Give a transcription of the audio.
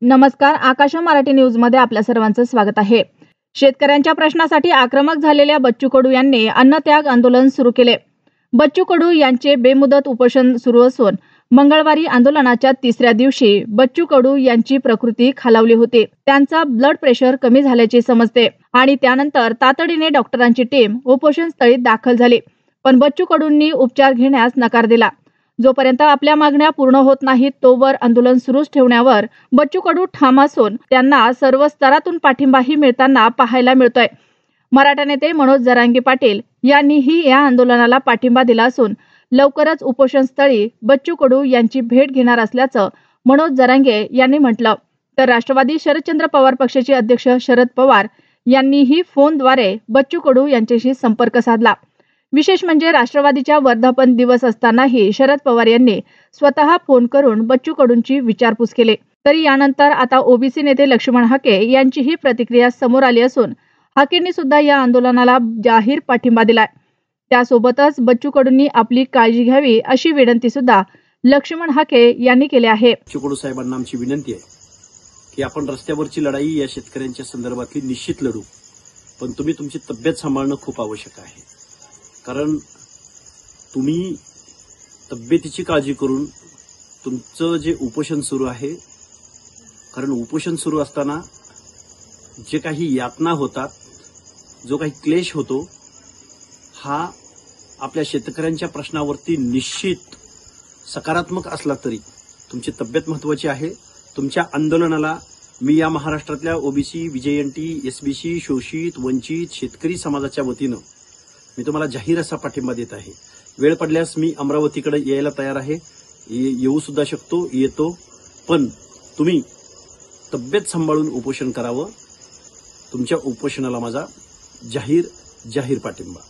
नमस्कार, आकाश मराठी न्यूज मध्ये आपल्या सर्वांचं स्वागत आहे। शेतकऱ्यांच्या प्रश्नासाठी आक्रमक झालेल्या बच्चू कडू यांनी अन्नत्याग आंदोलन सुरू केले। बच्चू कडू यांचे बेमुदत उपोषण सुरू असून मंगळवारी आंदोलनाच्या तिसऱ्या दिवशी बच्चू कडू यांची प्रकृती खालावली होती। त्यांचा ब्लड प्रेशर कमी झाल्याचे समजते आणि त्यानंतर तातडीने डॉक्टरांची टीम उपोषण स्थळी दाखल झाली, पण बच्चू कडूंनी उपचार घेण्यास नकार दिला। जोपर्यंत आपल्या मागण्या पूर्ण होत नाहीत तोवर आंदोलन सुरूच ठेवण्यावर बच्चू कडू ठाम असून त्यांना सर्व स्तरातून पाठिंबाही मिळताना पाहायला मिळतोय। मराठा नेते मनोज जरांगे पाटील यांनीही या आंदोलनाला पाठिंबा दिला असून लवकरच उपोषण स्थळी बच्चू कडू यांची भेट घेणार असल्याचं मनोज जरांगे यांनी म्हटलं। तर राष्ट्रवादी शरदचंद्र पवार पक्षाचे अध्यक्ष शरद पवार यांनीही फोनद्वारे बच्चू कडू यांच्याशी संपर्क साधला। विशेष म्हणजे राष्ट्रवादीच्या वर्धापन दिवस असतानाही शरद पवार यांनी स्वतः फोन करून बच्चू कडूंची विचारपूस केली। तरी यानंतर आता ओबीसी नेते लक्ष्मण हाके यांचीही प्रतिक्रिया समोर आली असून हाकेंनी सुद्धा या आंदोलनाला जाहीर पाठिंबा दिलाय। त्यासोबतच बच्चू कडूंनी आपली काळजी घ्यावी अशी विनंती सुद्धा लक्ष्मण हाके यांनी केली आहे। बच्चू कडू साहेबांना आमची विनंती आहे की आपण रस्त्यावरची लढाई या शेतकऱ्यांच्या संदर्भातली निश्चित लढू, पण तुम्ही तुमची तब्येत सांभाळणं खूप आवश्यक आहे। कारण तुम्ही तब्येतीची काळजी करून तुमचं जे उपोषण सुरू आहे, कारण उपोषण सुरू असताना जे काही यातना होतात, जो काही क्लेश होतो, हा आपल्या शेतकऱ्यांच्या प्रश्नावरती निश्चित सकारात्मक असला तरी तुमची तब्येत महत्वाची आहे। तुमच्या आंदोलनाला मी या महाराष्ट्रातल्या ओबीसी, विजयंती, एसबीसी, शोषित, वंचित, शेतकरी समाजाच्या वतीनं मी तुम्हाला जाहीर असा पाठिंबा देत आहे। वेळ पडल्यास मी अमरावतीकडे यायला तयार आहे, येऊ सुद्धा शकतो, येतो, पण तुम्ही तब्येत सांभाळून उपोषण करावं। तुमच्या उपोषणाला माझा जाहीर पाठिंबा।